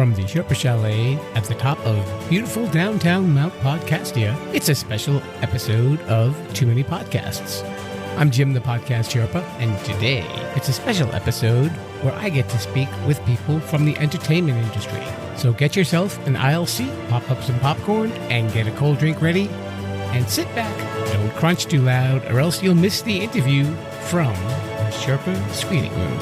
From the Sherpa Chalet at the top of beautiful downtown Mount Podcastia, it's a special episode of Too Many Podcasts. I'm Jim the Podcast Sherpa, and today it's a special episode where I get to speak with people from the entertainment industry. So get yourself an aisle seat, pop up some popcorn, and get a cold drink ready, and sit back. Don't crunch too loud, or else you'll miss the interview from the Sherpa Screening Room.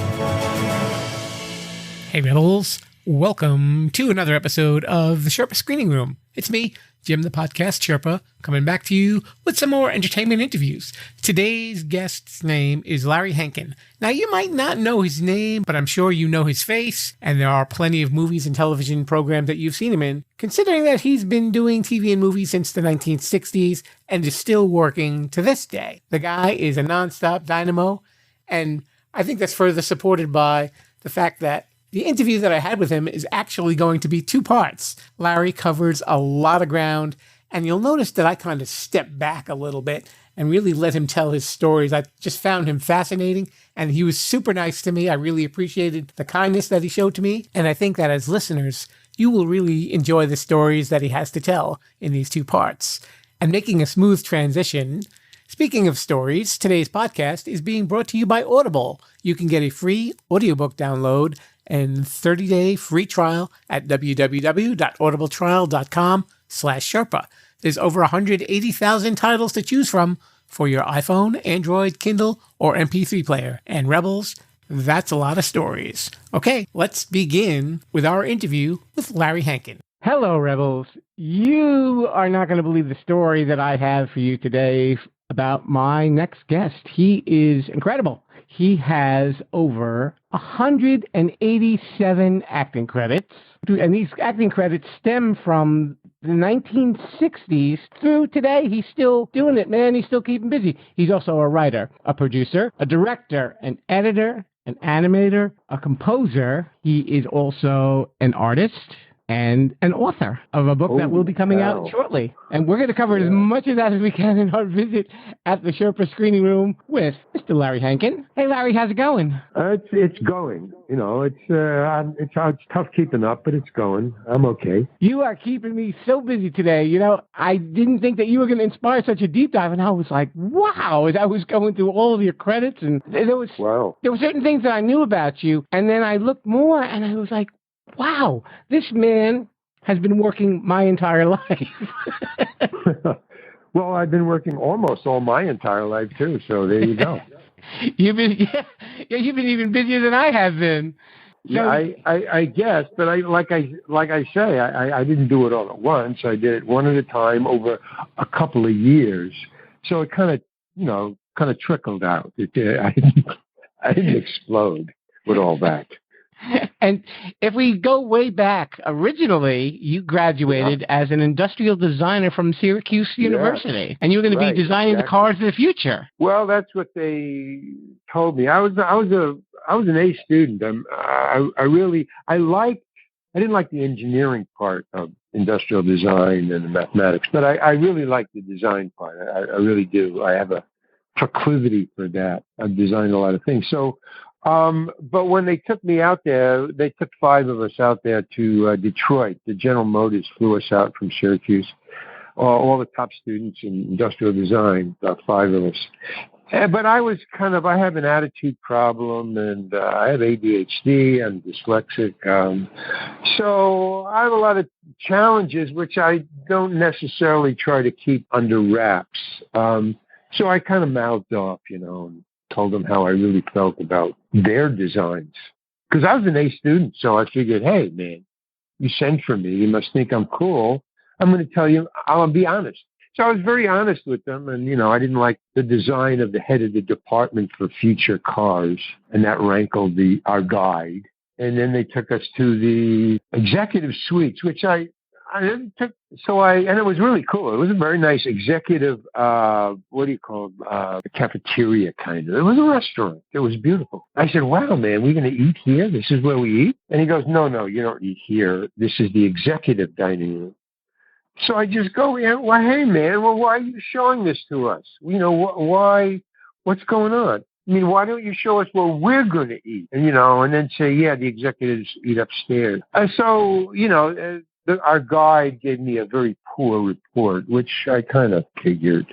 Hey, Rebels. Welcome to another episode of the Sherpa Screening Room. It's me, Jim the Podcast Sherpa, coming back to you with some more entertainment interviews. Today's guest's name is Larry Hankin. Now, you might not know his name, but I'm sure you know his face, and there are plenty of movies and television programs that you've seen him in, considering that he's been doing TV and movies since the 1960s and is still working to this day. The guy is a nonstop dynamo, and I think that's further supported by the fact that the interview that I had with him is actually going to be two parts. Larry covers a lot of ground, and you'll notice that I kind of stepped back a little bit and really let him tell his stories. I just found him fascinating, and he was super nice to me. I really appreciated the kindness that he showed to me, and I think that as listeners, you will really enjoy the stories that he has to tell in these two parts. And making a smooth transition, speaking of stories, today's podcast is being brought to you by Audible. You can get a free audiobook download and 30-day free trial at www.audibletrial.com/Sherpa. There's over 180,000 titles to choose from for your iPhone, Android, Kindle, or MP3 player. And Rebels, that's a lot of stories. Okay, let's begin with our interview with Larry Hankin. Hello, Rebels. You are not going to believe the story that I have for you today about my next guest. He is incredible. He has over 187 acting credits, and these acting credits stem from the 1960s through today. He's still doing it, man. He's still keeping busy. He's also a writer, a producer, a director, an editor, an animator, a composer. He is also an artist and an author of a book that will be coming out shortly. And we're going to cover as much of that as we can in our visit at the Sherpa Screening Room with Mr. Larry Hankin. Hey, Larry, how's it going? It's going. You know, it's tough keeping up, but it's going. I'm okay. You are keeping me so busy today. You know, I didn't think that you were going to inspire such a deep dive, and I was like, wow, as I was going through all of your credits, and there were certain things that I knew about you, and then I looked more, and I was like, wow, this man has been working my entire life. Well, I've been working almost all my entire life, too, so there you go. You've been even busier than I have been. So, yeah, I guess, but like I say, I didn't do it all at once. I did it one at a time over a couple of years. So it kind of trickled out. I didn't explode with all that. And if we go way back, originally you graduated as an industrial designer from Syracuse University, and you were going to be designing the cars of the future. Well, that's what they told me. I was an A student. I didn't like the engineering part of industrial design and the mathematics, but I really like the design part. I really do. I have a proclivity for that. I've designed a lot of things. So. But when they took me out there, they took 5 of us out there to Detroit. The General Motors flew us out from Syracuse, all the top students in industrial design, about 5 of us. But I have an attitude problem, and I have ADHD, I'm dyslexic. So I have a lot of challenges, which I don't necessarily try to keep under wraps. So I kind of mouthed off, and told them how I really felt about their designs. Because I was an A student, so I figured, hey, man, you sent for me. You must think I'm cool. I'm going to tell you, I'll be honest. So I was very honest with them, and, I didn't like the design of the head of the department for future cars, and that rankled our guide. And then they took us to the executive suites, which I took. And it was really cool. It was a very nice executive, cafeteria kind of. It was a restaurant. It was beautiful. I said, wow, man, we're going to eat here? This is where we eat? And he goes, no, you don't eat here. This is the executive dining room. So I just go, well, hey, man, why are you showing this to us? Why? What's going on? I mean, why don't you show us what we're going to eat? And, and then say, yeah, the executives eat upstairs. So, our guide gave me a very poor report, which I kind of figured,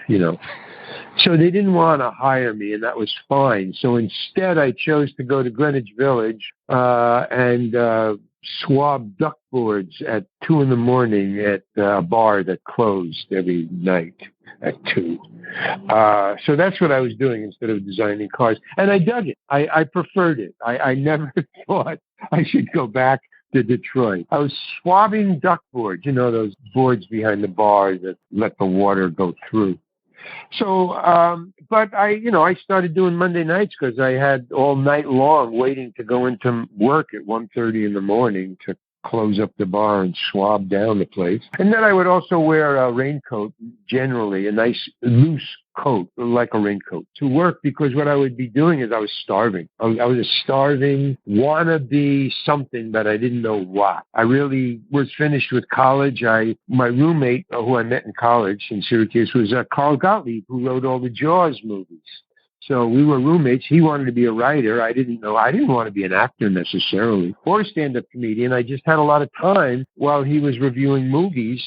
So they didn't want to hire me, and that was fine. So instead, I chose to go to Greenwich Village and swab duck boards at 2 a.m. at a bar that closed every night at 2. So that's what I was doing instead of designing cars. And I dug it. I preferred it. I never thought I should go back to Detroit. I was swabbing duck boards, those boards behind the bar that let the water go through. So, but I started doing Monday nights because I had all night long waiting to go into work at 1:30 in the morning to close up the bar and swab down the place. And then I would also wear a raincoat, generally a nice loose coat, like a raincoat, to work, because what I would be doing is I was starving. I was a starving wannabe something, but I didn't know what. I really was finished with college. My roommate, who I met in college in Syracuse, was Carl Gottlieb, who wrote all the Jaws movies. So we were roommates. He wanted to be a writer. I didn't want to be an actor necessarily or a stand-up comedian. I just had a lot of time while he was reviewing movies,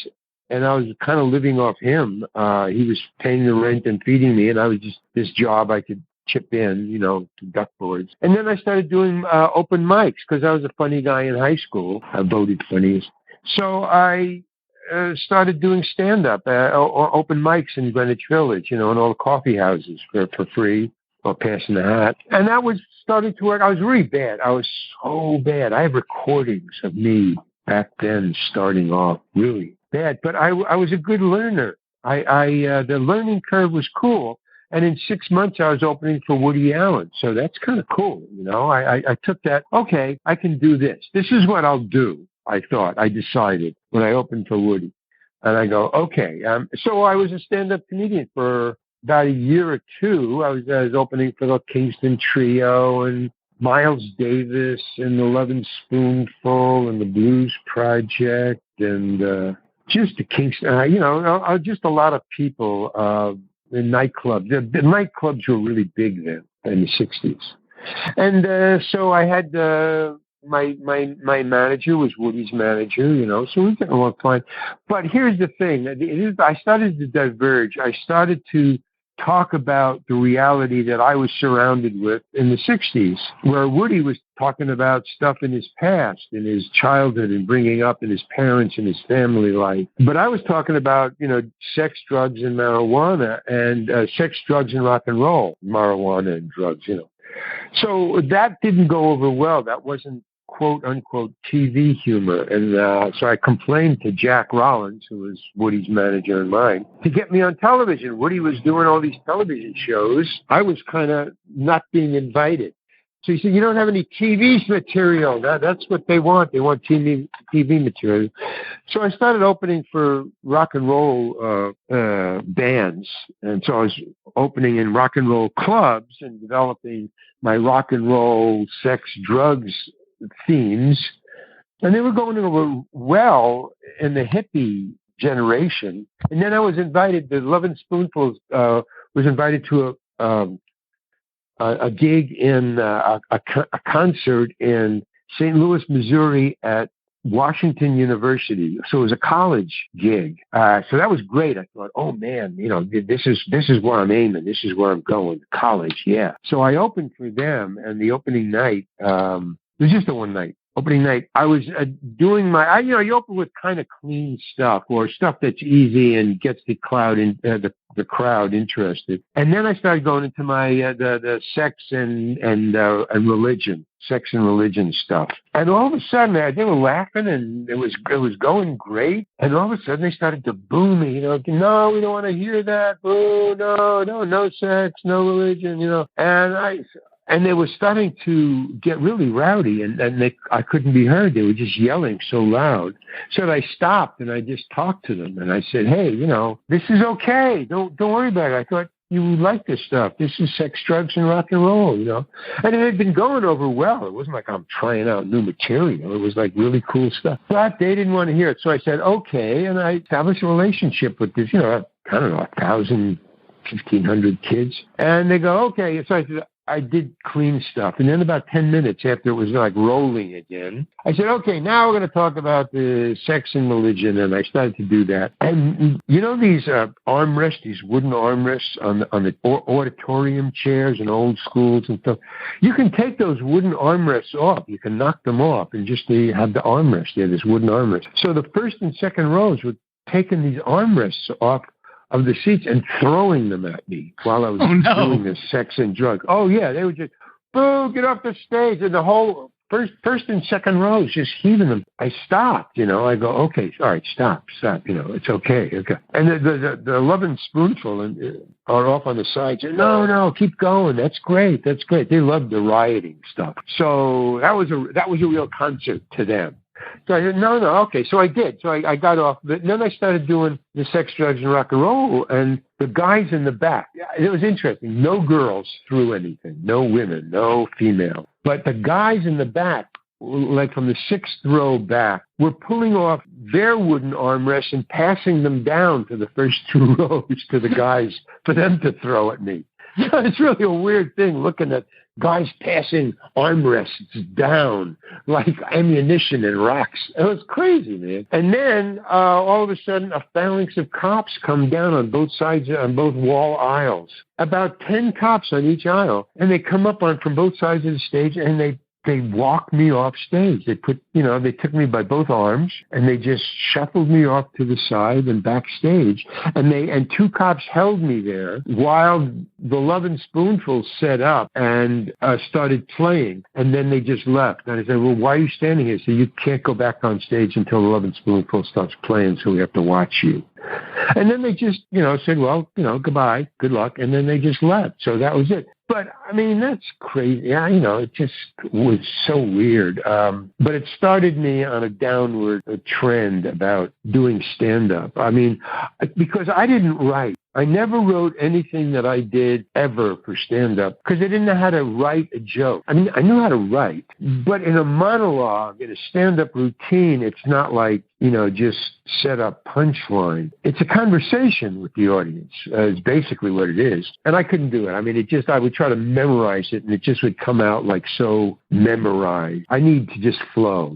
and I was kind of living off him. He was paying the rent and feeding me, and I was just this job I could chip in, to duck boards. And then I started doing open mics because I was a funny guy in high school. I voted funniest. So I started doing stand-up or open mics in Greenwich Village, in all the coffee houses for free or passing the hat. And that was starting to work. I was really bad. I was so bad. I have recordings of me back then starting off really bad. But I was a good learner. The learning curve was cool. And in 6 months, I was opening for Woody Allen. So that's kind of cool. I took that, okay, I can do this. This is what I'll do. I decided when I opened for Woody. And I go, okay. So I was a stand-up comedian for about a year or two. I was opening for the Kingston Trio and Miles Davis and the Lovin' Spoonful and the Blues Project and just the Kingston, just a lot of people in nightclubs. The nightclubs were really big then in the 60s. And so I had... My manager was Woody's manager, so we got along fine. But here's the thing. I started to diverge. I started to talk about the reality that I was surrounded with in the 60s, where Woody was talking about stuff in his past, in his childhood and bringing up in his parents and his family life. But I was talking about, sex, drugs, and marijuana, and sex, drugs, and rock and roll, marijuana and drugs, So that didn't go over well. That wasn't quote unquote TV humor. And so I complained to Jack Rollins, who was Woody's manager and mine, to get me on television. Woody was doing all these television shows. I was kind of not being invited. So he said, you don't have any TV material. That's what they want. They want TV material. So I started opening for rock and roll bands. And so I was opening in rock and roll clubs and developing my rock and roll, sex, drugs themes. And they were going over well in the hippie generation. And then I was invited, the Lovin' Spoonfuls was invited to a gig in a concert in St. Louis, Missouri at Washington University. So it was a college gig. So that was great. I thought, oh man, this is where I'm aiming. This is where I'm going. College. Yeah. So I opened for them, and the opening night, it was just a one night. Opening night, I was doing you open with kind of clean stuff or stuff that's easy and gets the crowd interested. And then I started going into my the sex and religion, sex and religion stuff. And all of a sudden, they were laughing, and it was going great. And all of a sudden, they started to boo me. No, we don't want to hear that. Boo, no sex, no religion. And they were starting to get really rowdy, and I couldn't be heard. They were just yelling so loud. So I stopped, and I just talked to them, and I said, hey, this is okay. Don't worry about it. I thought you like this stuff. This is sex, drugs, and rock and roll, And it had been going over well. It wasn't like I'm trying out new material. It was like really cool stuff. But they didn't want to hear it. So I said, okay, and I established a relationship with this, I don't know, 1,000, 1,500 kids. And they go, okay. So I said, I did clean stuff. And then about 10 minutes after it was like rolling again, I said, okay, now we're going to talk about the sex and religion. And I started to do that. And you know these armrests, these wooden armrests on the auditorium chairs in old schools and stuff? You can take those wooden armrests off. You can knock them off and just have the armrest there, this wooden armrest. So the first and second rows were taking these armrests off of the seats and throwing them at me while I was doing this sex and drugs. Oh, yeah. They would just, boo, get off the stage. And the whole first and second rows just heaving them. I stopped, I go, okay, all right, stop, it's okay. And the loving spoonful are off on the side. Say, no, keep going. That's great. They loved the rioting stuff. So that was a real concert to them. So I said, no, okay. So I did. So I got off. But then I started doing the sex, drugs, and rock and roll. And the guys in the back, it was interesting. No girls threw anything. No women. No female. But the guys in the back, like from the sixth row back, were pulling off their wooden armrests and passing them down to the first two rows to the guys for them to throw at me. It's really a weird thing looking at guys passing armrests down like ammunition and rocks. It was crazy, man. And then all of a sudden, a phalanx of cops come down on both sides, on both wall aisles. About 10 cops on each aisle. And they come up from both sides of the stage and they walked me off stage. They they took me by both arms and they just shuffled me off to the side and backstage. And two cops held me there while the Love and Spoonful set up and started playing. And then they just left. And I said, well, why are you standing here? So you can't go back on stage until the Love and Spoonful starts playing. So we have to watch you. And then they just, said, well, goodbye, good luck. And then they just left. So that was it. But, I mean, that's crazy. Yeah, it just was so weird. But it started me on a downward trend about doing stand-up. I mean, because I didn't write. I never wrote anything that I did ever for stand-up because I didn't know how to write a joke. I mean, I knew how to write, but in a monologue, in a stand-up routine, it's not like, just set up punchline. It's a conversation with the audience, is basically what it is. And I couldn't do it. I mean, I would try to memorize it and it just would come out like so memorized. I need to just flow,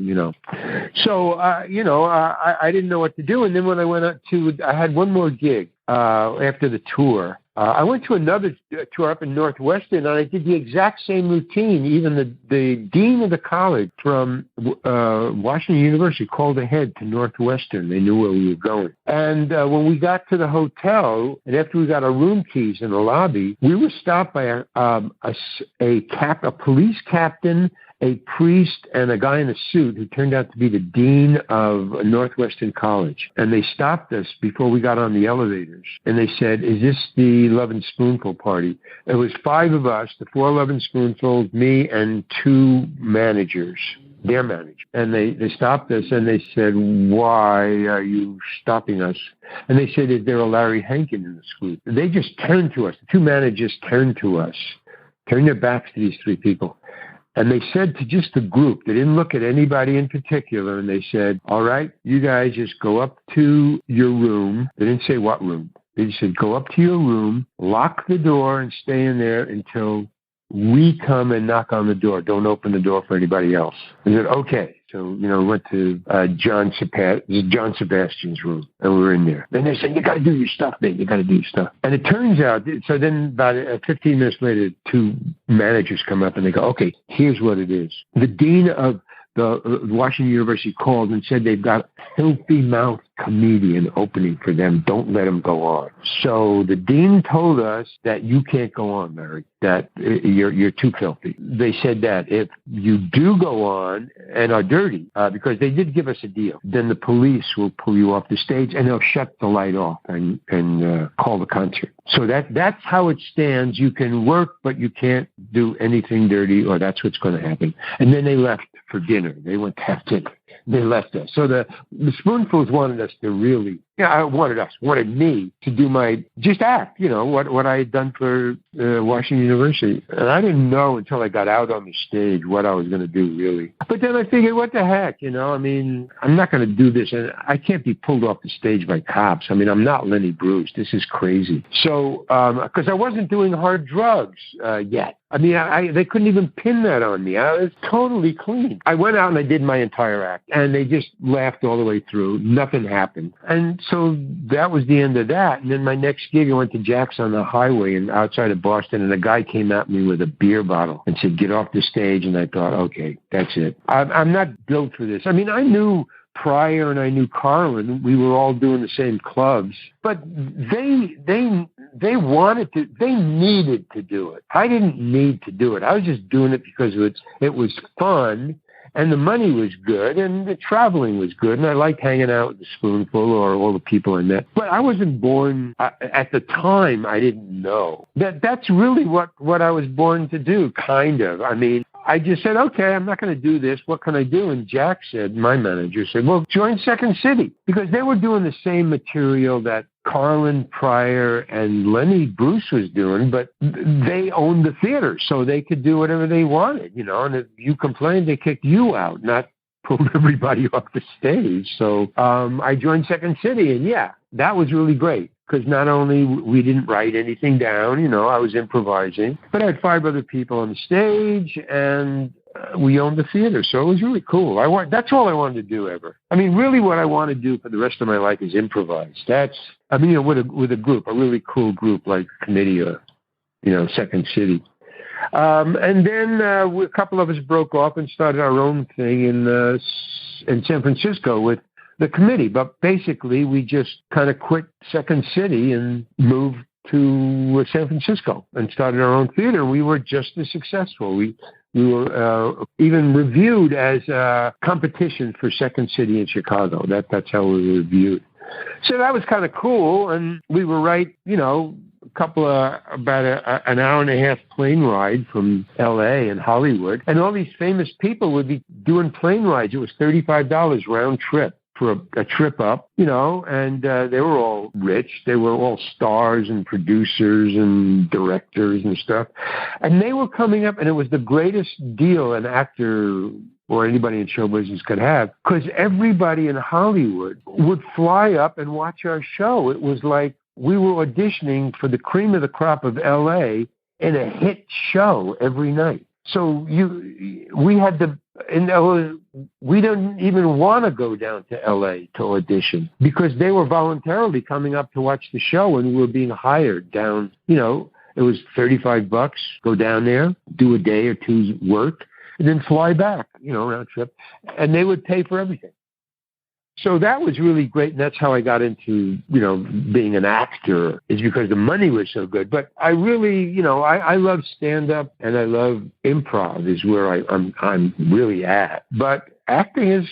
So, I didn't know what to do. And then when I went out I had one more gig. After the tour, I went to another tour up in Northwestern, and I did the exact same routine. Even the dean of the college from Washington University called ahead to Northwestern. They knew where we were going. And when we got to the hotel, and after we got our room keys in the lobby, we were stopped by a police captain, a priest, and a guy in a suit who turned out to be the dean of Northwestern College. And they stopped us before we got on the elevators. And they said, is this the Love and Spoonful party? It was 5 of us, the 4 Love and Spoonfuls, me, and 2 managers, their manager. And they stopped us and they said, why are you stopping us? And they said, is there a Larry Hankin in this group? They just turned to us. The 2 managers turned to us, turned their backs to these 3 people. And they said to just the group, they didn't look at anybody in particular, and they said, all right, you guys just go up to your room. They didn't say what room. They just said, go up to your room, lock the door, and stay in there until we come and knock on the door. Don't open the door for anybody else. I said, okay. So, we went to John Sebastian's room, and we were in there. Then they said, you got to do your stuff, man. You got to do your stuff. And it turns out, so then about 15 minutes later, 2 managers come up, and they go, okay, here's what it is. The dean of the Washington University called and said they've got a filthy mouth comedian opening for them. Don't let him go on. So the dean told us that you can't go on, Larry, that you're too filthy. They said that if you do go on and are dirty, because they did give us a deal, then the police will pull you off the stage and they'll shut the light off and call the concert. So that's how it stands. You can work, but you can't do anything dirty, or that's what's going to happen. And then they left for dinner. They went to have dinner. They left us. So the Spoonfuls wanted us to really wanted me to do just act, what I had done for Washington University. And I didn't know until I got out on the stage what I was going to do, really. But then I figured, what the heck, I'm not going to do this. And I can't be pulled off the stage by cops. I'm not Lenny Bruce. This is crazy. So, because I wasn't doing hard drugs yet. They couldn't even pin that on me. I was totally clean. I went out and I did my entire act, and they just laughed all the way through. Nothing happened. And so that was the end of that. And then my next gig, I went to Jack's on the highway and outside of Boston, and a guy came at me with a beer bottle and said, "Get off the stage." And I thought, okay, that's it. I'm not built for this. I knew Pryor and I knew Carlin. We were all doing the same clubs, but they needed to do it. I didn't need to do it. I was just doing it because it was fun, and the money was good, and the traveling was good, and I liked hanging out with the Spoonful or all the people I met. But I wasn't born at the time. I didn't know that's really what I was born to do. Kind of. I just said, okay, I'm not going to do this. What can I do? And Jack said, my manager said, well, join Second City, because they were doing the same material that Carlin, Pryor, and Lenny Bruce was doing, but they owned the theater, so they could do whatever they wanted, and if you complained, they kicked you out, not pulled everybody off the stage. So I joined Second City, and that was really great. Because not only we didn't write anything down, I was improvising, but I had 5 other people on the stage, and we owned the theater. So it was really cool. That's all I wanted to do ever. Really what I want to do for the rest of my life is improvise. That's, with a group, a really cool group like Committee or, Second City. And then a couple of us broke off and started our own thing in San Francisco with the Committee, but basically we just kind of quit Second City and moved to San Francisco and started our own theater. We were just as successful. We were even reviewed as a competition for Second City in Chicago. That's how we were reviewed. So that was kind of cool, and we were about an hour and a half plane ride from L.A. and Hollywood, and all these famous people would be doing plane rides. It was $35 round trip for a trip up, and they were all rich. They were all stars and producers and directors and stuff. And they were coming up, and it was the greatest deal an actor or anybody in show business could have, because everybody in Hollywood would fly up and watch our show. It was like we were auditioning for the cream of the crop of L.A. in a hit show every night. So we didn't even want to go down to L.A. to audition, because they were voluntarily coming up to watch the show, and we were being hired down. It was $35, go down there, do a day or two's work, and then fly back, round trip, and they would pay for everything. So that was really great, and that's how I got into, being an actor, is because the money was so good. But I really, I love stand-up and I love improv is where I'm really at. But acting is,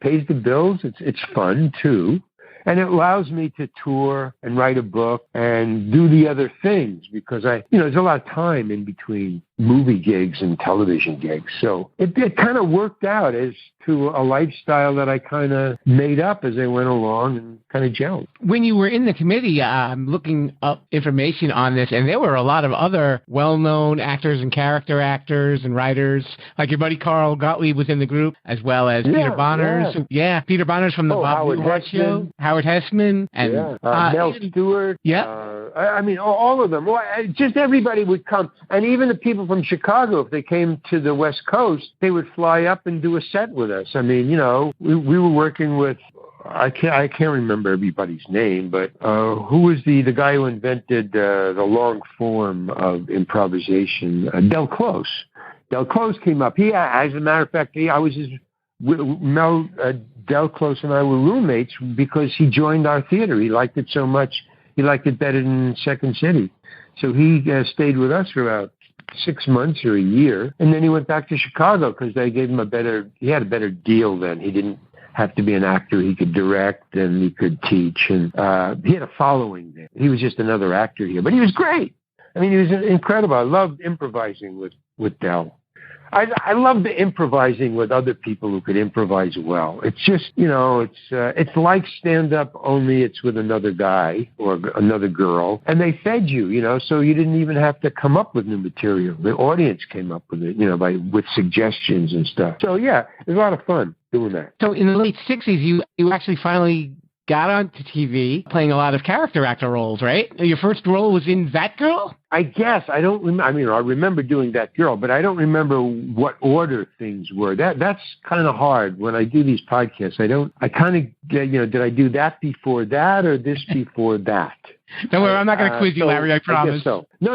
pays the bills. It's fun, too. And it allows me to tour and write a book and do the other things, because there's a lot of time in between movie gigs and television gigs. So it kind of worked out as to a lifestyle that I kind of made up as I went along and kind of gelled. When you were in the Committee, I'm looking up information on this, and there were a lot of other well-known actors and character actors and writers, like your buddy Carl Gottlieb was in the group, as well as Peter Bonners. Yeah, Peter Bonners from the Bob Newhart Show. Howard Hessman. And Mel Stewart. Yeah. All of them. Just everybody would come. And even the people from Chicago, if they came to the West Coast, they would fly up and do a set with us. We were working with, I can't remember everybody's name, but who was the guy who invented the long form of improvisation? Del Close. Del Close came up. As a matter of fact, Del Close and I were roommates because he joined our theater. He liked it so much. He liked it better than Second City. So he stayed with us for about 6 months or a year. And then he went back to Chicago because they gave him he had a better deal then. He didn't have to be an actor. He could direct and he could teach. And he had a following there. He was just another actor here. But he was great. He was incredible. I loved improvising with Del. I love the improvising with other people who could improvise well. It's just, it's like stand-up, only it's with another guy or another girl, and they fed you, so you didn't even have to come up with new material. The audience came up with it, with suggestions and stuff. So yeah, it was a lot of fun doing that. So in the late 60s, you actually finally got onto TV playing a lot of character actor roles, right? Your first role was in That Girl? I guess. I don't remember. I mean, I remember doing That Girl, but I don't remember what order things were. That's kind of hard when I do these podcasts. I kind of, did I do that before that or this before that? Don't worry, I'm not going to quiz you, Larry, I promise. I guess so. No,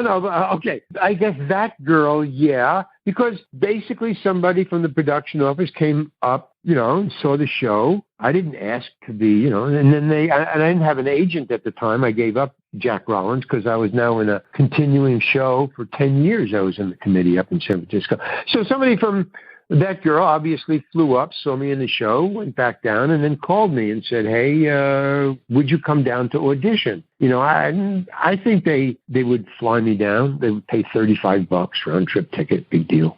okay. I guess That Girl, yeah, because basically somebody from the production office came up, and saw the show. I didn't ask to be, and then I didn't have an agent at the time. I gave up Jack Rollins because I was now in a continuing show for 10 years. I was in the committee up in San Francisco. So somebody from That Girl obviously flew up, saw me in the show, went back down, and then called me and said, hey, would you come down to audition? I think they would fly me down. They would pay $35 round trip ticket, big deal.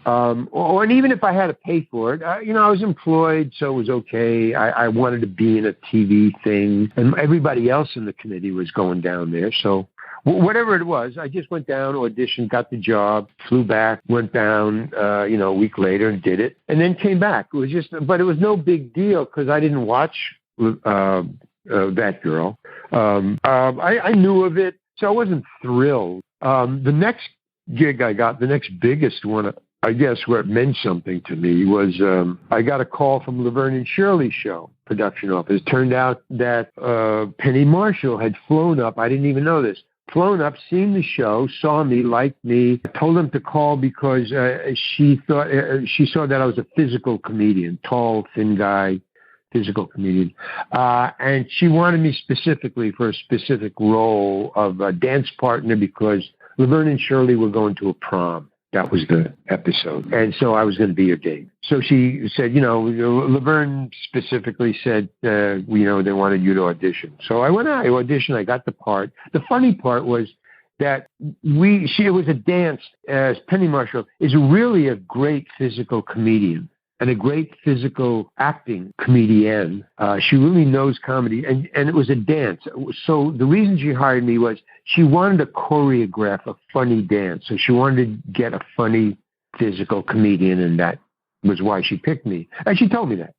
And even if I had to pay for it, I was employed, so it was okay. I wanted to be in a TV thing, and everybody else in the committee was going down there, so whatever it was, I just went down, auditioned, got the job, flew back, went down, a week later and did it, and then came back. It was but it was no big deal because I didn't watch That Girl. I knew of it, so I wasn't thrilled. The next gig I got, the next biggest one, I guess where it meant something to me was I got a call from Laverne and Shirley's show production office. It turned out that Penny Marshall had flown up. I didn't even know this. Flown up, seen the show, saw me, liked me, told him to call because she saw that I was a physical comedian, tall, thin guy, physical comedian. And she wanted me specifically for a specific role of a dance partner because Laverne and Shirley were going to a prom. That was the episode. And so I was going to be her date. So she said, Laverne specifically said, they wanted you to audition. So I went out, I auditioned, I got the part. The funny part was that it was a dance, as Penny Marshall is really a great physical comedian and a great physical acting comedian. She really knows comedy, and it was a dance. So the reason she hired me was she wanted to choreograph a funny dance. So she wanted to get a funny physical comedian, and that was why she picked me. And she told me that.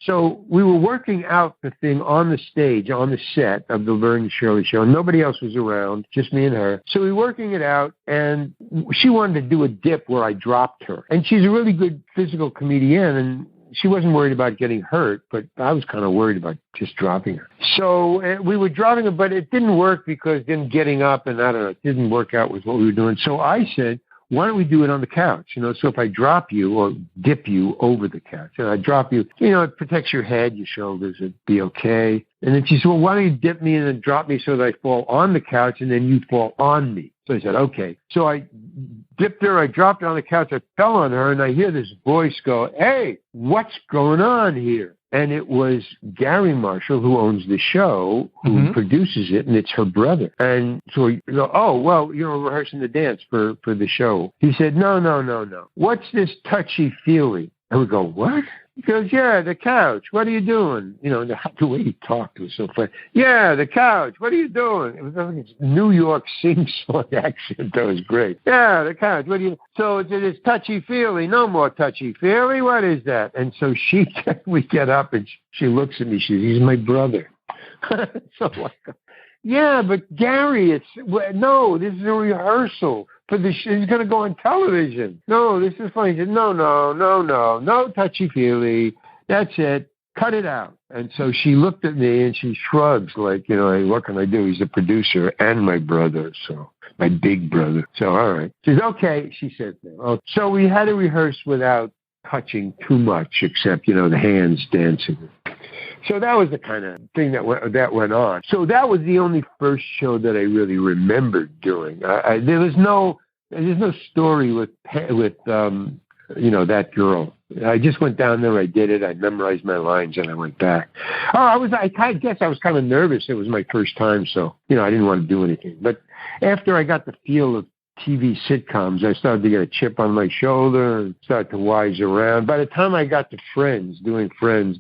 So we were working out the thing on the stage, on the set of the Laverne and Shirley show. And nobody else was around, just me and her. So we were working it out, and she wanted to do a dip where I dropped her. And she's a really good physical comedian, and she wasn't worried about getting hurt, but I was kind of worried about just dropping her. So we were dropping her, but it didn't work because then getting up, and I don't know, it didn't work out with what we were doing. So I said, why don't we do it on the couch? So if I drop you or dip you over the couch, and I drop you, it protects your head, your shoulders, it'd be okay. And then she said, well, why don't you dip me and then drop me so that I fall on the couch and then you fall on me? So I said, okay. So I dipped her, I dropped her on the couch, I fell on her, and I hear this voice go, hey, what's going on here? And it was Gary Marshall, who owns the show, who produces it, and it's her brother. And so we go, oh, well, you're rehearsing the dance for the show. He said, no. What's this touchy-feely? And we go, what? He goes, yeah, the couch. What are you doing? The way he talked was so funny. Yeah, the couch. What are you doing? It was like this New York sing-song accent. That was great. Yeah, the couch. What are you? So it's touchy-feely. No more touchy-feely. What is that? And so we get up and she looks at me. She says, he's my brother. So yeah, but Gary, no, this is a rehearsal for the show. He's going to go on television. No, this is funny. He said, no, touchy-feely. That's it. Cut it out. And so she looked at me and she shrugs like, what can I do? He's a producer and my brother, so my big brother. So, all right. She said, okay, she said. So we had to rehearse without touching too much, except, the hands dancing. So that was the kind of thing that went on. So that was the only first show that I really remembered doing. There's no story with That Girl. I just went down there, I did it, I memorized my lines, and I went back. I guess I was kind of nervous. It was my first time, so I didn't want to do anything. But after I got the feel of TV sitcoms, I started to get a chip on my shoulder and started to wise around. By the time I got to Friends, doing Friends,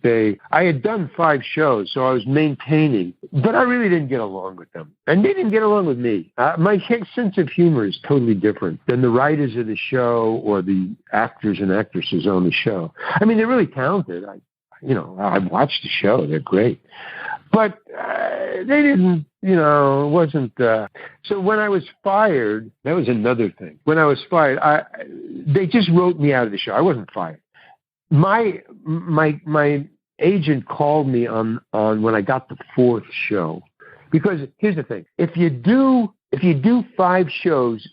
I had done 5 shows, so I was maintaining, but I really didn't get along with them. And they didn't get along with me. My sense of humor is totally different than the writers of the show or the actors and actresses on the show. I mean, they're really talented. I've watched the show. They're great. But they didn't, it wasn't. So when I was fired, that was another thing. When I was fired, they just wrote me out of the show. I wasn't fired. My agent called me on when I got the 4th show, because here's the thing: if you do 5 shows,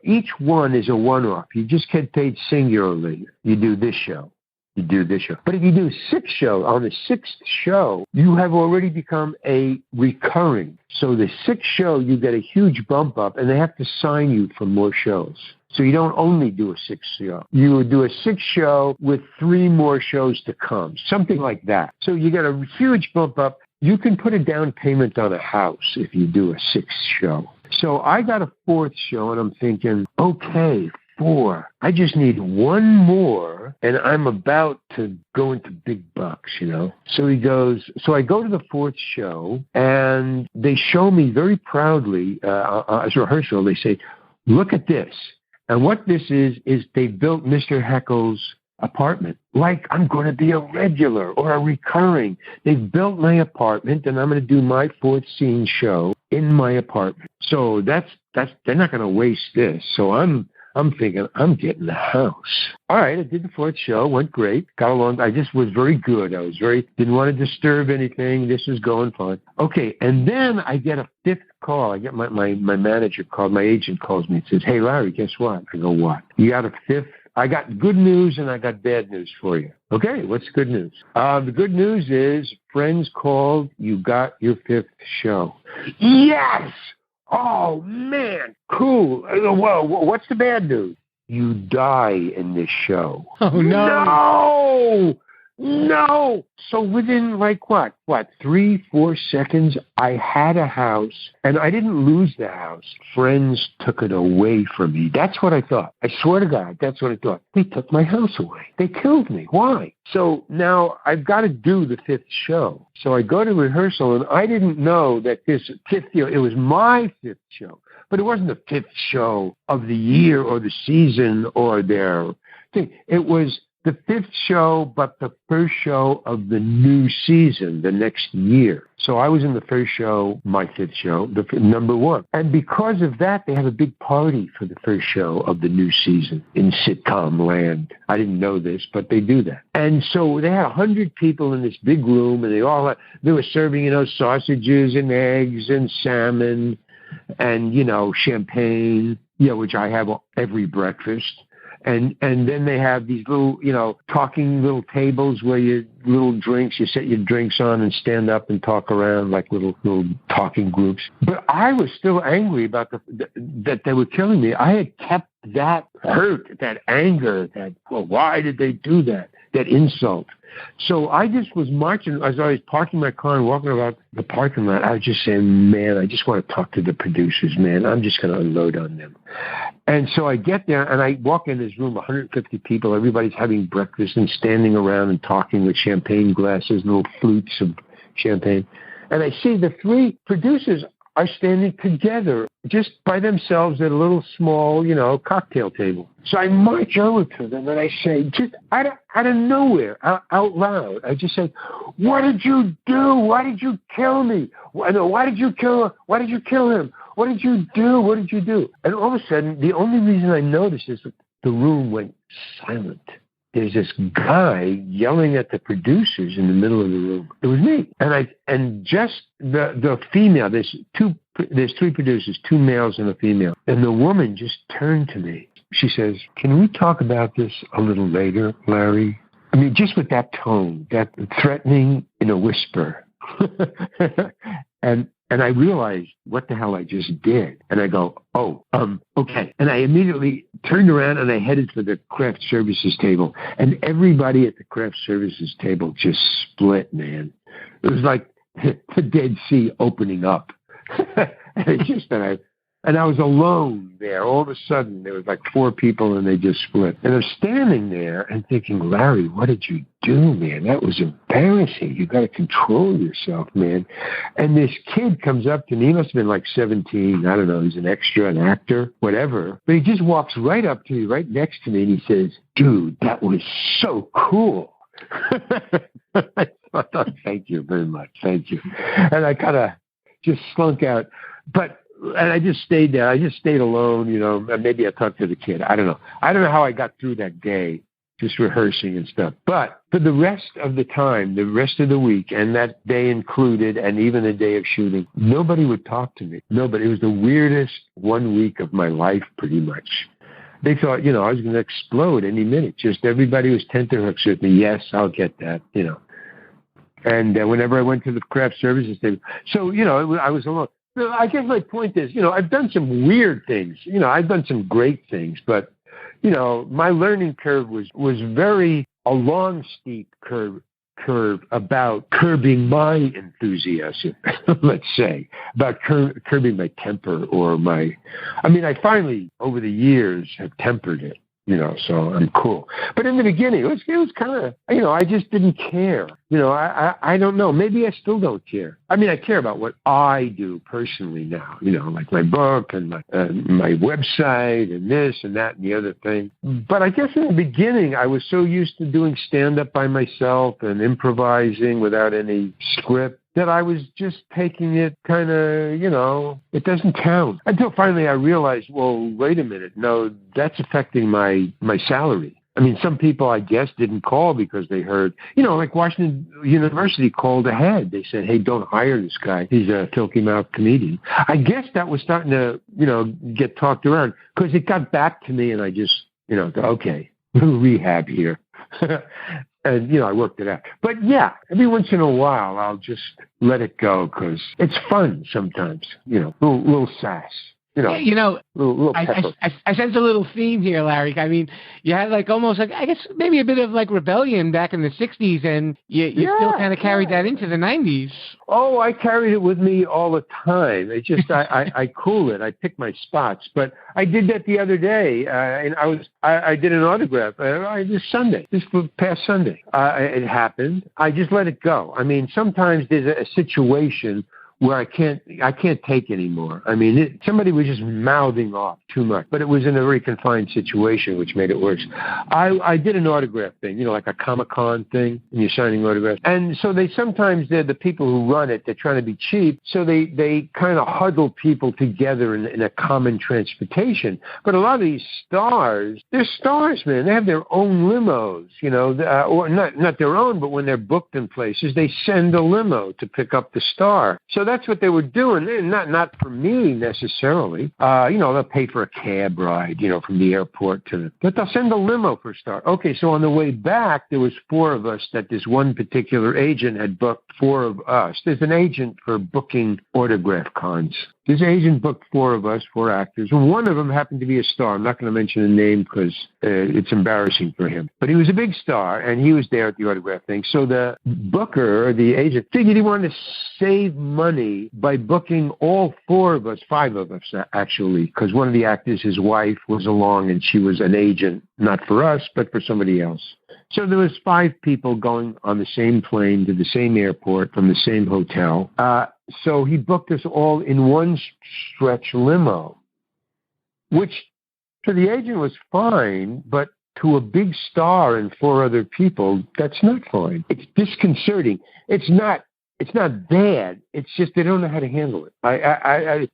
each one is a one-off. You just get paid singularly. You do this show. You do this show. But if you do 6 shows, on the 6th show, you have already become a recurring. So the 6th show, you get a huge bump up, and they have to sign you for more shows. So you don't only do a 6th show. You would do a 6th show with 3 more shows to come, something like that. So you get a huge bump up. You can put a down payment on a house if you do a 6th show. So I got a 4th show, and I'm thinking, okay, 4. I just need 1 more, and I'm about to go into big bucks, So he goes, so I go to the 4th show, and they show me very proudly, as a rehearsal, they say, look at this. And what this is they built Mr. Heckles' apartment. Like I'm going to be a regular or a recurring. They've built my apartment, and I'm going to do my 4th scene show in my apartment. So that's they're not going to waste this. So I'm thinking, I'm getting the house. All right, I did the 4th show, went great, got along. I just was very good. Didn't want to disturb anything. This was going fine. Okay, and then I get a 5th call. I get my manager called, my agent calls me and says, hey, Larry, guess what? I go, what? You got a 5th? I got good news and I got bad news for you. Okay, what's the good news? The good news is Friends called, you got your 5th show. Yes! Oh, man, cool. Well, what's the bad news? You die in this show. Oh, no. No. So within 3-4 seconds, I had a house, and I didn't lose the house. Friends took it away from me. That's what I thought. I swear to God, that's what I thought. They took my house away. They killed me. Why? So now I've got to do the 5th show. So I go to rehearsal, and I didn't know that this 5th year, it was my 5th show. But it wasn't the 5th show of the year or the season or their thing. It was the 5th show, but the 1st show of the new season, the next year. So I was in the 1st show, my 5th show, number 1. And because of that, they have a big party for the 1st show of the new season in sitcom land. I didn't know this, but they do that. And so they had 100 people in this big room, and they were serving, sausages and eggs and salmon and, champagne, which I have every breakfast. And then they have these little, talking little tables where little drinks, you set your drinks on and stand up and talk around like little talking groups. But I was still angry about that they were killing me. I had kept that hurt, that anger, why did they do that? That insult. So I just was marching, as I was parking my car and walking about the parking lot, I was just saying, man, I just want to talk to the producers, man. I'm just going to unload on them. And so I get there, and I walk in this room, 150 people. Everybody's having breakfast and standing around and talking with champagne glasses, little flutes of champagne. And I see the 3 producers are standing together just by themselves at a little small, cocktail table. So I march over to them and I say, just out of nowhere, out loud, I just say, what did you do? Why did you kill me? Why did you kill her? Why did you kill him? What did you do? What did you do? And all of a sudden, the only reason I noticed is that the room went silent. There's this guy yelling at the producers in the middle of the room. It was me. And just the female, there's 3 producers, 2 males and a female. And the woman just turned to me. She says, can we talk about this a little later, Larry? I mean, just with that tone, that threatening in a whisper. And I realized what the hell I just did. And I go, okay. And I immediately turned around and I headed for the craft services table. And everybody at the craft services table just split, man. It was like the Dead Sea opening up. And it's just that And I was alone there. All of a sudden, there was like 4 people, and they just split. And I'm standing there and thinking, Larry, what did you do, man? That was embarrassing. You got to control yourself, man. And this kid comes up to me. He must have been like 17. I don't know. He's an extra, an actor, whatever. But he just walks right up to me, right next to me, and he says, dude, that was so cool. I thought, thank you very much. Thank you. And I kind of just slunk out. And I just stayed there. I just stayed alone, you know. Maybe I talked to the kid. I don't know. I don't know how I got through that day, just rehearsing and stuff. But for the rest of the time, the rest of the week, and that day included, and even the day of shooting, nobody would talk to me. Nobody. It was the weirdest 1 week of my life, pretty much. They thought, you know, I was going to explode any minute. Just everybody was tenterhooks with me. Yes, I'll get that, you know. And whenever I went to the craft services, so, you know, I was alone. So I guess my point is, you know, I've done some weird things. You know, I've done some great things, but, you know, my learning curve was very a long, steep curve about curbing my enthusiasm, let's say, about curbing my temper or I finally, over the years, have tempered it. You know, so I'm cool. But in the beginning, it was kind of, you know, I just didn't care. You know, I don't know. Maybe I still don't care. I mean, I care about what I do personally now, you know, like my book and my website and this and that and the other thing. But I guess in the beginning, I was so used to doing stand-up by myself and improvising without any script that I was just taking it kind of, you know, it doesn't count. Until finally I realized, well, wait a minute. No, that's affecting my salary. I mean, some people, I guess, didn't call because they heard, you know, like Washington University called ahead. They said, hey, don't hire this guy. He's a filthy mouth comedian. I guess that was starting to, you know, get talked around because it got back to me and I just, you know, okay, rehab here. And, you know, I worked it out. But, yeah, every once in a while, I'll just let it go because it's fun sometimes, you know, little sass. You know, yeah, you know, little I sense a little theme here, Larry. I mean, you had like almost like, I guess maybe a bit of like rebellion back in the 60s, and you still kind of carried that into the 90s. Oh, I carried it with me all the time. It just, I cool it. I pick my spots. But I did that the other day, and I did an autograph this past Sunday. It happened. I just let it go. I mean, sometimes there's a situation where I can't take anymore. I mean, somebody was just mouthing off too much, but it was in a very confined situation, which made it worse. I did an autograph thing, you know, like a Comic-Con thing, and you're signing autographs. And so sometimes they're the people who run it, they're trying to be cheap, so they kind of huddle people together in a common transportation. But a lot of these stars, they're stars, man. They have their own limos, you know, or not their own, but when they're booked in places, they send a limo to pick up the star. So that's what they were doing. Not for me necessarily. You know, they'll pay for a cab ride, you know, from the airport but they'll send a limo for a start. Okay, so on the way back, there was 4 of us that this one particular agent had booked 4 of us. There's an agent for booking autograph cons. This agent booked 4 of us, 4 actors. One of them happened to be a star. I'm not going to mention the name because it's embarrassing for him. But he was a big star, and he was there at the autograph thing. So the booker, or the agent, figured he wanted to save money by booking all 4 of us, 5 of us, actually, because one of the actors, his wife, was along, and she was an agent, not for us, but for somebody else. So there was 5 people going on the same plane to the same airport from the same hotel. So he booked us all in one stretch limo, which to the agent was fine, but to a big star and 4 other people, that's not fine. It's disconcerting. It's not bad. It's just they don't know how to handle it.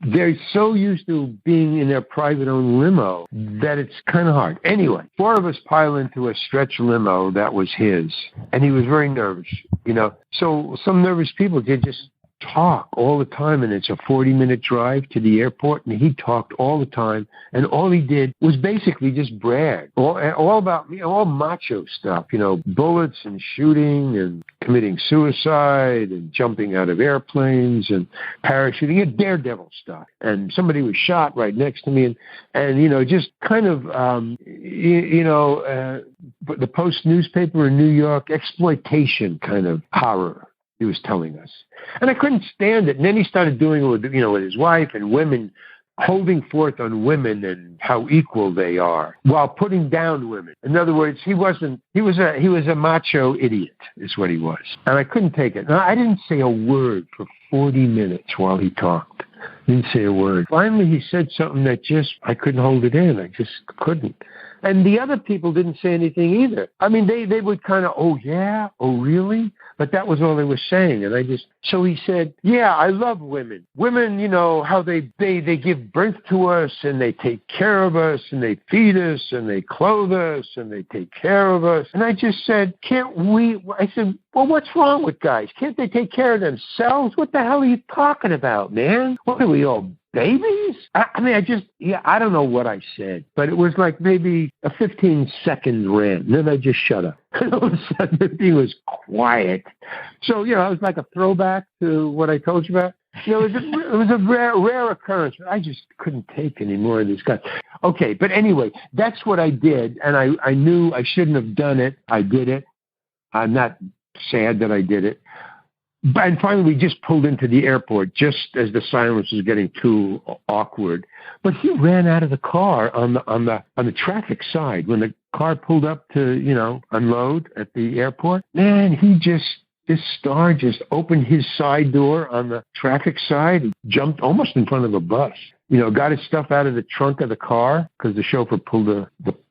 They're so used to being in their private owned limo that it's kind of hard. Anyway, 4 of us pile into a stretch limo that was his, and he was very nervous, you know. So some nervous people did just talk all the time, and it's a 40-minute drive to the airport, and he talked all the time, and all he did was basically just brag, all about me, all macho stuff, you know, bullets and shooting and committing suicide and jumping out of airplanes and parachuting, and daredevil stuff. And somebody was shot right next to me, and you know, just kind of, the Post newspaper in New York, exploitation kind of horror. He was telling us. And I couldn't stand it. And then he started doing it with his wife, and women holding forth on women and how equal they are while putting down women. In other words, he was a macho idiot is what he was. And I couldn't take it. Now, I didn't say a word for 40 minutes while he talked. Didn't say a word. Finally, he said something that I couldn't hold it in. I just couldn't. And the other people didn't say anything either. I mean, they would kind of, oh, yeah? Oh, really? But that was all they were saying. And so he said, yeah, I love women. Women, how they give birth to us and they take care of us and they feed us and they clothe us and they take care of us. And I just said, I said, well, what's wrong with guys? Can't they take care of themselves? What the hell are you talking about, man? What are we all babies? I don't know what I said, but it was like maybe a 15-second rant. And then I just shut up. And all of a sudden, the thing was quiet. So, it was like a throwback to what I told you about. It was a rare occurrence. I just couldn't take any more of this guy. Okay, but anyway, that's what I did. And I knew I shouldn't have done it. I did it. I'm not sad that I did it. And finally, we just pulled into the airport just as the silence was getting too awkward. But he ran out of the car on the traffic side when the car pulled up to unload at the airport. Man, this star just opened his side door on the traffic side, and jumped almost in front of a bus. Got his stuff out of the trunk of the car because the chauffeur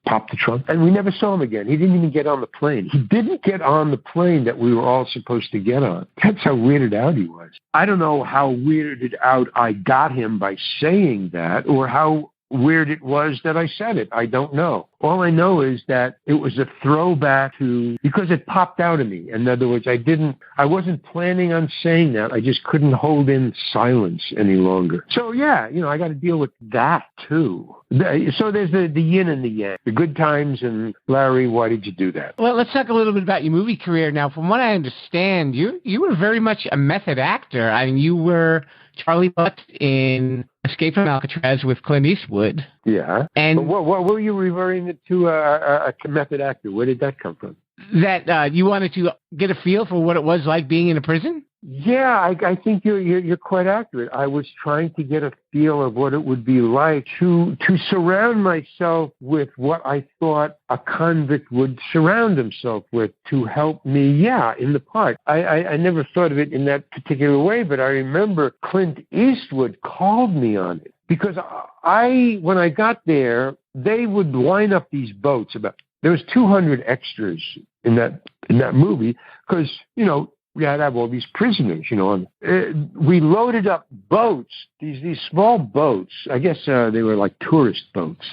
popped the trunk. And we never saw him again. He didn't even get on the plane. He didn't get on the plane that we were all supposed to get on. That's how weirded out he was. I don't know how weirded out I got him by saying that or how weird it was that I said it. I don't know. All I know is that it was a throwback because it popped out of me. In other words, I wasn't planning on saying that. I just couldn't hold in silence any longer. So yeah, I got to deal with that too. So there's the yin and the yang, the good times. And Larry, why did you do that? Well, let's talk a little bit about your movie career. Now, from what I understand, you were very much a method actor. I mean, you were Charlie Butts in Escape from Alcatraz with Clint Eastwood. Yeah. And what were you referring to a method actor? Where did that come from? That you wanted to get a feel for what it was like being in a prison? Yeah, I think you're quite accurate. I was trying to get a feel of what it would be like to surround myself with what I thought a convict would surround himself with to help me, in the part. I never thought of it in that particular way, but I remember Clint Eastwood called me on it because when I got there, they would line up these boats. There was 200 extras in that movie because, we had to have all these prisoners, we loaded up boats, these small boats. I guess they were like tourist boats.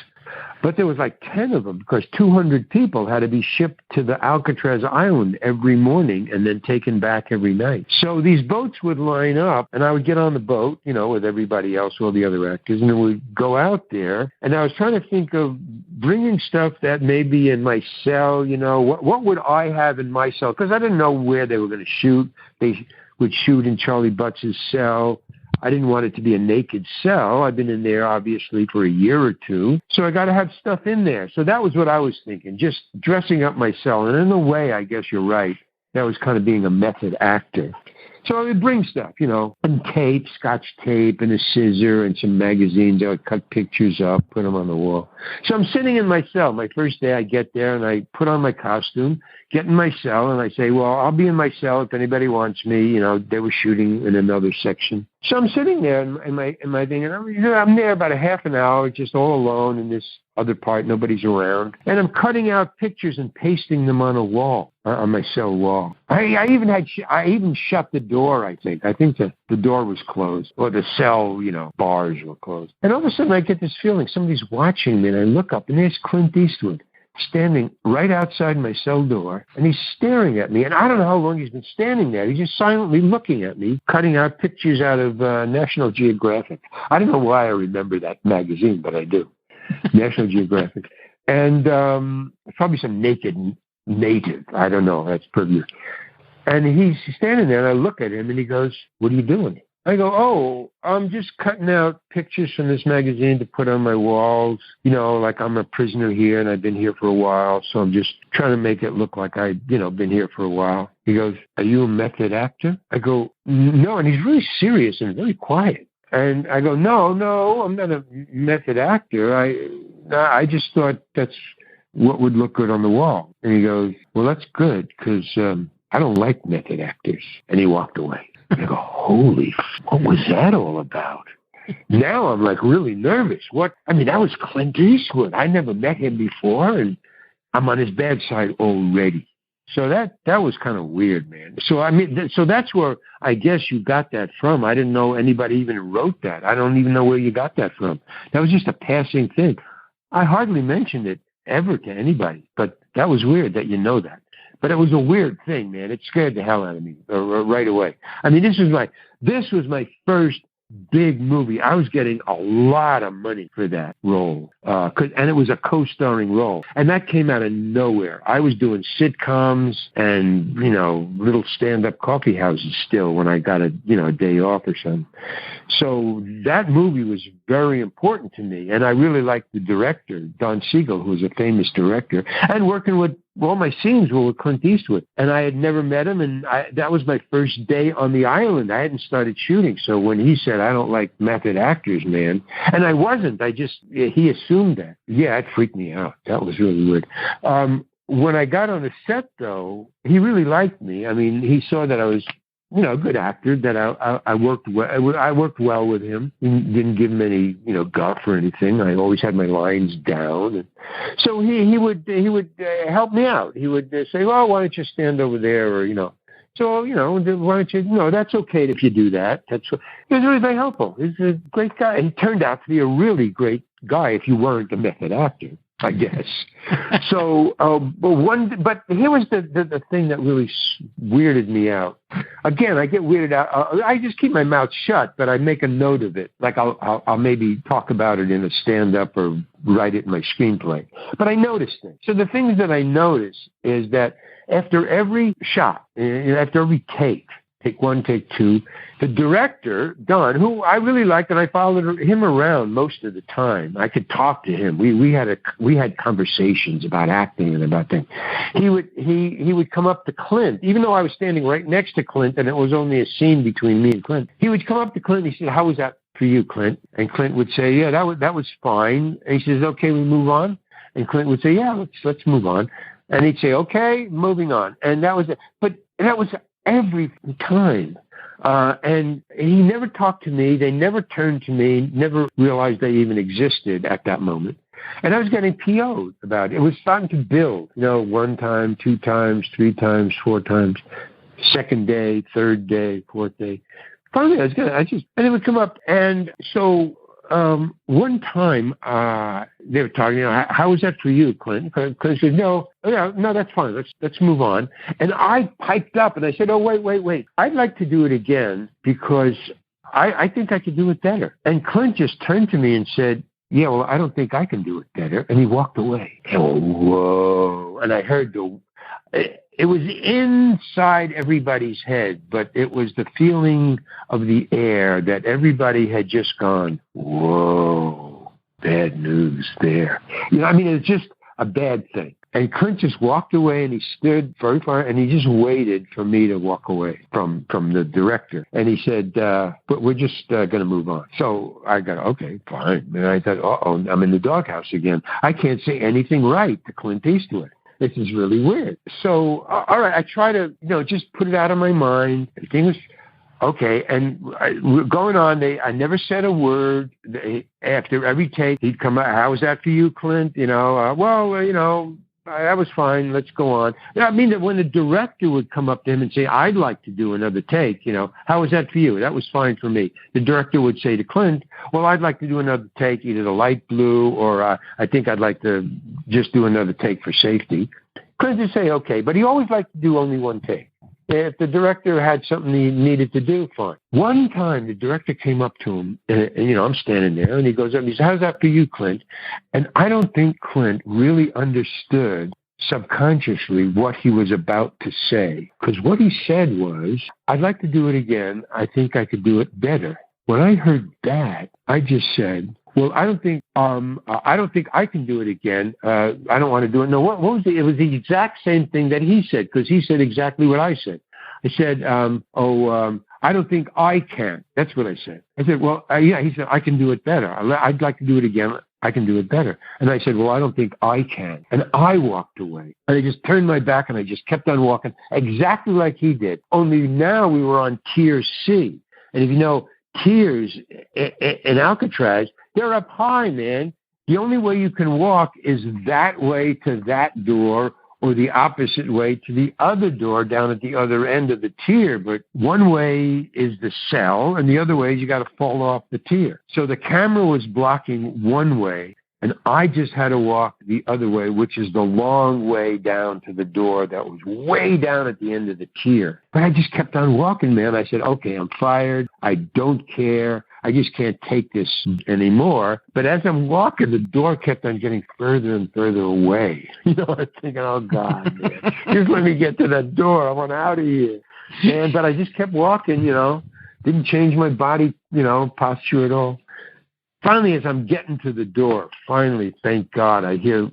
But there was like 10 of them because 200 people had to be shipped to the Alcatraz island every morning and then taken back every night. So these boats would line up and I would get on the boat, with everybody else, all the other actors, and then we'd go out there. And I was trying to think of bringing stuff that may be in my cell, what would I have in my cell? Because I didn't know where they were going to shoot. They would shoot in Charlie Butts' cell. I didn't want it to be a naked cell. I've been in there, obviously, for a year or two. So I got to have stuff in there. So that was what I was thinking, just dressing up my cell. And in a way, I guess you're right. That was kind of being a method actor. So I would bring stuff, and tape, scotch tape, and a scissor, and some magazines. I would cut pictures up, put them on the wall. So I'm sitting in my cell. My first day, I get there, and I put on my costume, get in my cell, and I say, well, I'll be in my cell if anybody wants me. They were shooting in another section. So I'm sitting there in my thing, and I'm there about a half an hour, just all alone in this other part. Nobody's around. And I'm cutting out pictures and pasting them on a wall, on my cell wall. I even shut the door, I think. I think the door was closed, or the cell, bars were closed. And all of a sudden I get this feeling somebody's watching me, and I look up, and there's Clint Eastwood standing right outside my cell door, and he's staring at me. And I don't know how long he's been standing there. He's just silently looking at me, cutting out pictures out of National Geographic. I don't know why I remember that magazine, but I do. National Geographic. And probably some naked native. I don't know. That's pretty. And he's standing there, and I look at him, and he goes, "What are you doing?" I go, "Oh, I'm just cutting out pictures from this magazine to put on my walls. Like I'm a prisoner here, and I've been here for a while, so I'm just trying to make it look like I've, been here for a while." He goes, "Are you a method actor?" I go, "No," and he's really serious and very quiet. And I go, no, I'm not a method actor. I just thought that's what would look good on the wall. And he goes, well, that's good because I don't like method actors. And he walked away. And I go, what was that all about? Now I'm like really nervous. That was Clint Eastwood. I never met him before, and I'm on his bad side already. So that was kind of weird, man. So so that's where I guess you got that from. I didn't know anybody even wrote that. I don't even know where you got that from. That was just a passing thing. I hardly mentioned it ever to anybody, but that was weird that you know that. But it was a weird thing, man. It scared the hell out of me right away. I mean, this was my first big movie. I was getting a lot of money for that role, and it was a co-starring role, and that came out of nowhere. I was doing sitcoms and little stand-up coffee houses still when I got a day off or something. So that movie was very important to me, and I really liked the director, Don Siegel, who was a famous director, and working with. All my scenes were with Clint Eastwood, and I had never met him, and that was my first day on the island. I hadn't started shooting, so when he said, I don't like method actors, man, and I wasn't, he assumed that. Yeah, it freaked me out. That was really weird. When I got on the set, though, he really liked me. I mean, he saw that I was a good actor, that I worked well. I worked well with him. Didn't give him any, guff or anything. I always had my lines down. And so he would help me out. He would say, well, why don't you stand over there? Or, so, why don't you, no, that's okay if you do that. He was really very helpful. He's a great guy. And he turned out to be a really great guy if you weren't a method actor, I guess. So, but here was the thing that really weirded me out. Again, I get weirded out. I just keep my mouth shut, but I make a note of it. Like I'll maybe talk about it in a stand-up or write it in my screenplay. But I noticed things. So the things that I notice is that after every shot, after every take one, take two, the director, Don, who I really liked, and I followed him around most of the time. I could talk to him. We had conversations about acting and about things. He would come up to Clint, even though I was standing right next to Clint, and it was only a scene between me and Clint. He would come up to Clint and he said, "How was that for you, Clint?" And Clint would say, "Yeah, that was fine." And he says, "Okay, we move on." And Clint would say, "Yeah, let's move on." And he'd say, "Okay, moving on." And that was it. But that was every time. And he never talked to me. They never turned to me, never realized they even existed at that moment. And I was getting PO'd about it. It was starting to build, 1 time, 2 times, 3 times, 4 times, second day, third day, fourth day. Finally, I was good. And it would come up. And so, one time, they were talking, how was that for you, Clint? Clint said, no, that's fine. Let's move on. And I piped up and I said, oh, wait. I'd like to do it again because I think I could do it better. And Clint just turned to me and said, yeah, well, I don't think I can do it better. And he walked away. And whoa. And I heard it was inside everybody's head, but it was the feeling of the air that everybody had just gone, whoa, bad news there. It was just a bad thing. And Clint just walked away and he stood very far and he just waited for me to walk away from the director. And he said, but we're just going to move on. So I got, okay, fine. And I thought, uh-oh, I'm in the doghouse again. I can't say anything right to Clint Eastwood. This is really weird. So, all right, I try to, just put it out of my mind. Everything was okay. And going on, I never said a word. After every take, he'd come out, how was that for you, Clint? That was fine. Let's go on. I mean, that when the director would come up to him and say, I'd like to do another take, how was that for you? That was fine for me. The director would say to Clint, well, I'd like to do another take, either the light blue or I think I'd like to just do another take for safety. Clint would say, okay, but he always liked to do only one take. If the director had something he needed to do, fine. One time, the director came up to him, and I'm standing there, and he goes up and he says, how's that for you, Clint? And I don't think Clint really understood subconsciously what he was about to say. Because what he said was, I'd like to do it again. I think I could do it better. When I heard that, I just said, well, I don't think I can do it again. I don't want to do it. No, what was it? It was the exact same thing that he said, because he said exactly what I said. I said, I don't think I can. That's what I said. I said, well, yeah. He said, I can do it better. I'd like to do it again. I can do it better. And I said, well, I don't think I can. And I walked away. And I just turned my back and I just kept on walking exactly like he did. Only now we were on Tier C. And if you know, tiers in Alcatraz, they're up high, man. The only way you can walk is that way to that door or the opposite way to the other door down at the other end of the tier. But one way is the cell, and the other way is you got to fall off the tier. So the camera was blocking one way, and I just had to walk the other way, which is the long way down to the door that was way down at the end of the tier. But I just kept on walking, man. I said, okay, I'm fired. I don't care. I just can't take this anymore. But as I'm walking, the door kept on getting further and further away. You know, I'm thinking, oh, God, man, just let me get to that door. I want out of here. But I just kept walking, you know, didn't change my body, you know, posture at all. Finally, as I'm getting to the door, thank God, I hear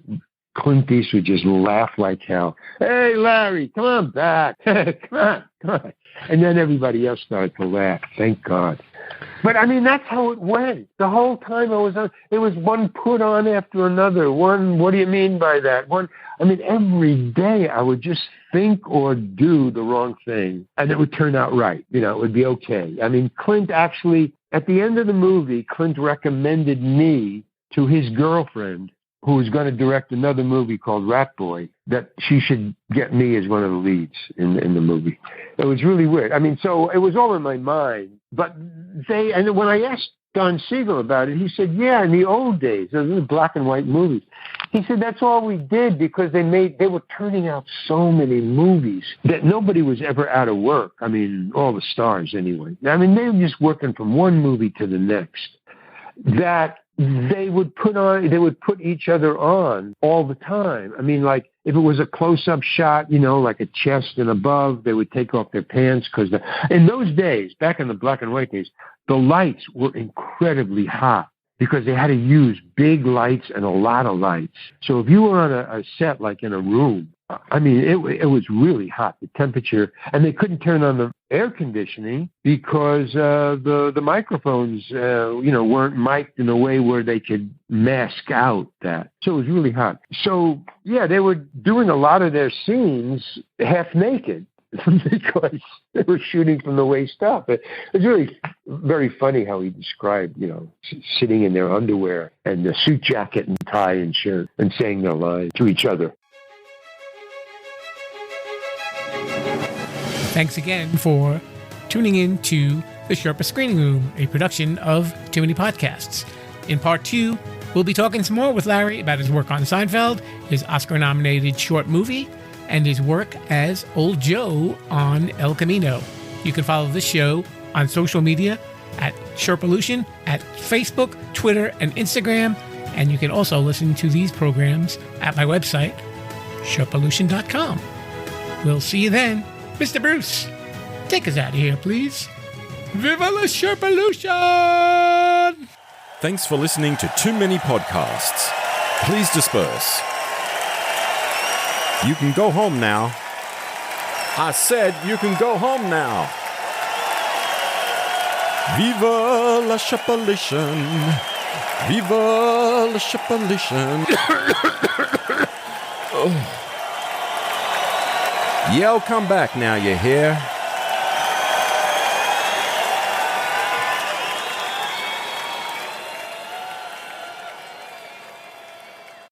Clint Eastwood just laugh like hell. Hey, Larry, come on back. Come on. And then everybody else started to laugh. Thank God. But, I mean, that's how it went. The whole time I was on, it was one put on after another. One, what do you mean by that? Every day I would just think or do the wrong thing, and it would turn out right. You know, it would be okay. I mean, Clint actually, at the end of the movie, Clint recommended me to his girlfriend, who was going to direct another movie called Rat Boy, that she should get me as one of the leads in the movie. It was really weird. I mean, so it was all in my mind. But and when I asked Don Siegel about it, he said, yeah, in the old days, those were black and white movies. He said that's all we did because they were turning out so many movies that nobody was ever out of work. I mean, all the stars anyway. I mean, they were just working from one movie to the next. That they would put each other on all the time. I mean, like if it was a close-up shot, you know, like a chest and above, they would take off their pants because in those days, back in the black and white days, the lights were incredibly hot because they had to use big lights and a lot of lights. So if you were on a set like in a room, I mean, it was really hot, the temperature, and they couldn't turn on the air conditioning because the microphones, weren't mic'd in a way where they could mask out that. So it was really hot. So, yeah, they were doing a lot of their scenes half naked because they were shooting from the waist up. It was really very funny how he described, you know, sitting in their underwear and the suit jacket and tie and shirt and saying their lines to each other. Thanks again for tuning in to the Sherpa Screening Room, a production of Too Many Podcasts. In part 2, we'll be talking some more with Larry about his work on Seinfeld, his Oscar-nominated short movie, and his work as Old Joe on El Camino. You can follow this show on social media at Sherpalution, at Facebook, Twitter, and Instagram, and you can also listen to these programs at my website, Sherpalution.com. We'll see you then. Mr. Bruce, take us out of here, please. Viva la Sherpalution! Thanks for listening to Too Many Podcasts. Please disperse. You can go home now. I said you can go home now. Viva la Sherpalution. Viva la Sherpalution. Oh. Yeah, I'll come back now, you hear?